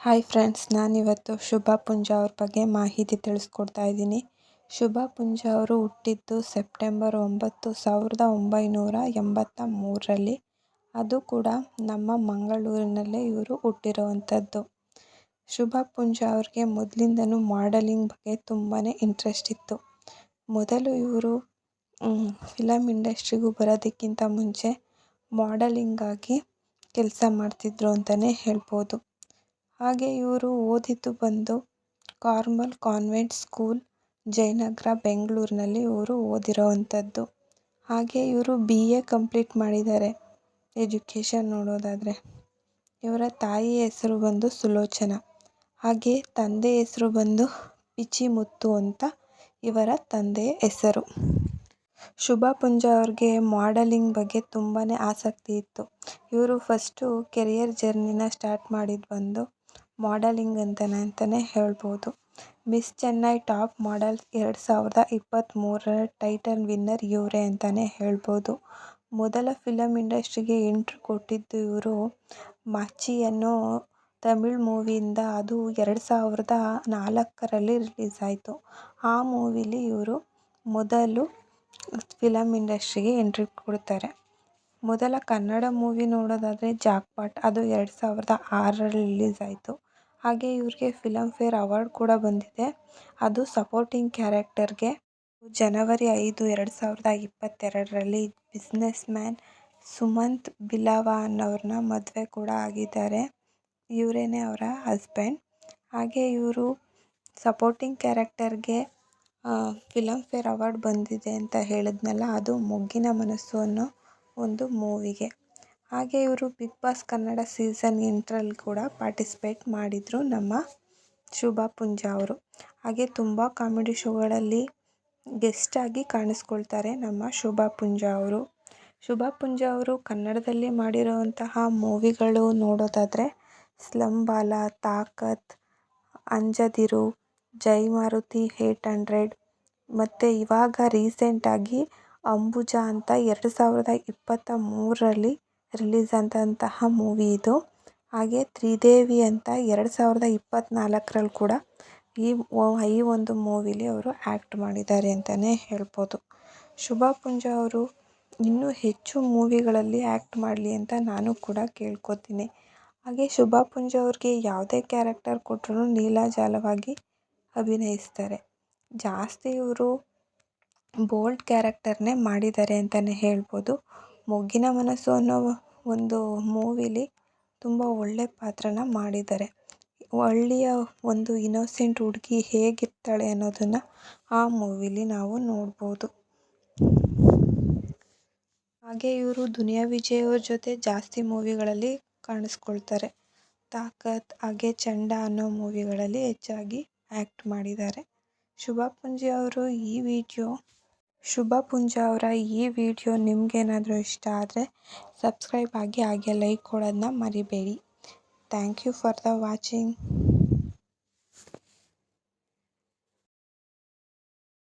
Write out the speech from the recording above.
Hi friends, ನಾನಿವತ್ತು ಶುಭಾ ಪುಂಜಾ ಅವ್ರ ಬಗ್ಗೆ ಮಾಹಿತಿ ತಿಳಿಸ್ಕೊಡ್ತಾ ಇದ್ದೀನಿ. ಶುಭಾ ಪುಂಜಾ ಅವರು ಹುಟ್ಟಿದ್ದು ಸೆಪ್ಟೆಂಬರ್ 9, 1983ರಲ್ಲಿ. ಅದು ಕೂಡ ನಮ್ಮ ಮಂಗಳೂರಿನಲ್ಲೇ ಇವರು ಹುಟ್ಟಿರುವಂಥದ್ದು. ಶುಭಾ ಪುಂಜಾ ಅವ್ರಿಗೆ ಮೊದಲಿಂದನೂ ಮಾಡೆಲಿಂಗ್ ಬಗ್ಗೆ ತುಂಬಾ ಇಂಟ್ರೆಸ್ಟ್ ಇತ್ತು. ಮೊದಲು ಇವರು ಫಿಲಮ್ ಇಂಡಸ್ಟ್ರಿಗೂ ಬರೋದಕ್ಕಿಂತ ಮುಂಚೆ ಮಾಡೆಲಿಂಗಾಗಿ ಕೆಲಸ ಮಾಡ್ತಿದ್ರು ಅಂತಲೇ ಹೇಳ್ಬೋದು. ಹಾಗೆ ಇವರು ಓದಿದ್ದು ಬಂದು ಕಾರ್ಮಲ್ ಕಾನ್ವೆಂಟ್ ಸ್ಕೂಲ್, ಜಯನಗರ, ಬೆಂಗಳೂರಿನಲ್ಲಿ ಇವರು ಓದಿರೋವಂಥದ್ದು. ಹಾಗೆ ಇವರು BA ಕಂಪ್ಲೀಟ್ ಮಾಡಿದ್ದಾರೆ. ಎಜುಕೇಷನ್ ನೋಡೋದಾದರೆ ಇವರ ತಾಯಿ ಹೆಸರು ಬಂದು ಸುಲೋಚನಾ, ಹಾಗೆ ತಂದೆ ಹೆಸರು ಬಂದು ಪಿಚಿಮುತ್ತು ಅಂತ ಇವರ ತಂದೆಯ ಹೆಸರು. ಶುಭಾ ಪುಂಜಾ ಅವ್ರಿಗೆ ಮಾಡೆಲಿಂಗ್ ಬಗ್ಗೆ ತುಂಬಾ ಆಸಕ್ತಿ ಇತ್ತು. ಇವರು ಫಸ್ಟು ಕೆರಿಯರ್ ಜರ್ನಿನ ಸ್ಟಾರ್ಟ್ ಮಾಡಿದ್ದು ಬಂದು ಮಾಡೆಲಿಂಗ್ ಅಂತಲೇ ಹೇಳ್ಬೋದು. ಮಿಸ್ ಚೆನ್ನೈ ಟಾಪ್ ಮಾಡೆಲ್ 2023ರ ಟೈಟಲ್ ವಿನ್ನರ್ ಇವರೇ ಅಂತಲೇ ಹೇಳ್ಬೋದು. ಮೊದಲ ಫಿಲಮ್ ಇಂಡಸ್ಟ್ರಿಗೆ ಎಂಟ್ರಿ ಕೊಟ್ಟಿದ್ದು ಇವರು ಮಚ್ಚಿ ಅನ್ನೋ ತಮಿಳ್ ಮೂವಿಯಿಂದ. ಅದು 2004ರಲ್ಲಿ ರಿಲೀಸ್ ಆಯಿತು. ಆ ಮೂವಿಲಿ ಇವರು ಮೊದಲು ಫಿಲಮ್ ಇಂಡಸ್ಟ್ರಿಗೆ ಎಂಟ್ರಿ ಕೊಡ್ತಾರೆ. ಮೊದಲ ಕನ್ನಡ ಮೂವಿ ನೋಡೋದಾದರೆ ಜಾಕ್ಪಾಟ್, ಅದು 2006ರಲ್ಲಿ ರಿಲೀಸ್ ಆಯಿತು. ಹಾಗೆ ಇವ್ರಿಗೆ ಫಿಲಮ್ಫೇರ್ ಅವಾರ್ಡ್ ಕೂಡ ಬಂದಿದೆ. ಅದು ಸಪೋರ್ಟಿಂಗ್ ಕ್ಯಾರೆಕ್ಟರ್ಗೆ. ಜನವರಿ 5, 2022ರಲ್ಲಿ ಬಿಸ್ನೆಸ್ ಮ್ಯಾನ್ ಸುಮಂತ್ ಬಿಲವಾ ಅನ್ನೋರನ್ನ ಮದುವೆ ಕೂಡ ಆಗಿದ್ದಾರೆ. ಇವರೇನೆ ಅವರ ಹಸ್ಬೆಂಡ್. ಹಾಗೆ ಇವರು ಸಪೋರ್ಟಿಂಗ್ ಕ್ಯಾರೆಕ್ಟರ್ಗೆ ಫಿಲಮ್ಫೇರ್ ಅವಾರ್ಡ್ ಬಂದಿದೆ ಅಂತ ಹೇಳಿದ್ನಲ್ಲ, ಅದು ಮೊಗ್ಗಿನ ಮನಸ್ಸು ಅನ್ನೋ ಒಂದು ಮೂವಿಗೆ. ಹಾಗೆ ಇವರು ಬಿಗ್ ಬಾಸ್ ಕನ್ನಡ ಸೀಸನ್ 8ರಲ್ಲಿ ಕೂಡ ಪಾರ್ಟಿಸಿಪೇಟ್ ಮಾಡಿದರು ನಮ್ಮ ಶುಭಾ ಪುಂಜಾ ಅವರು. ಹಾಗೆ ತುಂಬ ಕಾಮಿಡಿ ಶೋಗಳಲ್ಲಿ ಗೆಸ್ಟಾಗಿ ಕಾಣಿಸ್ಕೊಳ್ತಾರೆ ನಮ್ಮ ಶುಭಾ ಪುಂಜಾ ಅವರು. ಶುಭಾ ಪುಂಜಾ ಅವರು ಕನ್ನಡದಲ್ಲಿ ಮಾಡಿರೋವಂತಹ ಮೂವಿಗಳು ನೋಡೋದಾದರೆ ಸ್ಲಂಬಾಲ, ತಾಕತ್, ಅಂಜದಿರು, ಜೈ ಮಾರುತಿ 800, ಮತ್ತು ಇವಾಗ ರೀಸೆಂಟಾಗಿ ಅಂಬುಜಾ ಅಂತ 2023ರಲ್ಲಿ ರಿಲೀಸ್ ಆದಂತಹ ಮೂವಿ ಇದು. ಹಾಗೆ ತ್ರಿದೇವಿ ಅಂತ 2024ರಲ್ಲಿ ಕೂಡ ಈ ಒಂದು ಮೂವಿಲಿ ಅವರು ಆ್ಯಕ್ಟ್ ಮಾಡಿದ್ದಾರೆ ಅಂತಲೇ ಹೇಳ್ಬೋದು. ಶುಭಾ ಪುಂಜಾ ಅವರು ಇನ್ನೂ ಹೆಚ್ಚು ಮೂವಿಗಳಲ್ಲಿ ಆ್ಯಕ್ಟ್ ಮಾಡಲಿ ಅಂತ ನಾನು ಕೂಡ ಕೇಳ್ಕೊತೀನಿ. ಹಾಗೆ ಶುಭಾ ಪುಂಜಾ ಅವ್ರಿಗೆ ಯಾವುದೇ ಕ್ಯಾರೆಕ್ಟರ್ ಕೊಟ್ಟರೂ ಲೀಲಾಜಾಲವಾಗಿ ಅಭಿನಯಿಸ್ತಾರೆ. ಜಾಸ್ತಿ ಇವರು ಬೋಲ್ಡ್ ಕ್ಯಾರೆಕ್ಟರ್ನೇ ಮಾಡಿದ್ದಾರೆ ಅಂತಲೇ ಹೇಳ್ಬೋದು. ಮೊಗ್ಗಿನ ಮನಸ್ಸು ಅನ್ನೋ ಒಂದು ಮೂವಿಲಿ ತುಂಬ ಒಳ್ಳೆ ಪಾತ್ರನ ಮಾಡಿದ್ದಾರೆ. ಹಳ್ಳಿಯ ಒಂದು ಇನ್ನೋಸೆಂಟ್ ಹುಡುಗಿ ಹೇಗಿರ್ತಾಳೆ ಅನ್ನೋದನ್ನು ಆ ಮೂವಿಲಿ ನಾವು ನೋಡ್ಬೋದು. ಹಾಗೆ ಇವರು ದುನಿಯಾ ವಿಜಯ್ ಅವ್ರ ಜೊತೆ ಜಾಸ್ತಿ ಮೂವಿಗಳಲ್ಲಿ ಕಾಣಿಸ್ಕೊಳ್ತಾರೆ. ತಾಕತ್ ಹಾಗೆ ಚಂಡ ಅನ್ನೋ ಮೂವಿಗಳಲ್ಲಿ ಹೆಚ್ಚಾಗಿ ಆ್ಯಕ್ಟ್ ಮಾಡಿದ್ದಾರೆ. ಶುಭಾ ಪುಂಜಾ ಅವರ ಈ ವಿಡಿಯೋ ನಿಮಗೇನಾದರೂ ಇಷ್ಟ ಆದರೆ ಸಬ್ಸ್ಕ್ರೈಬ್ ಆಗಿ ಹಾಗೆ ಲೈಕ್ ಕೊಡೋದನ್ನ ಮರಿಬೇಡಿ. Thank you for the watching.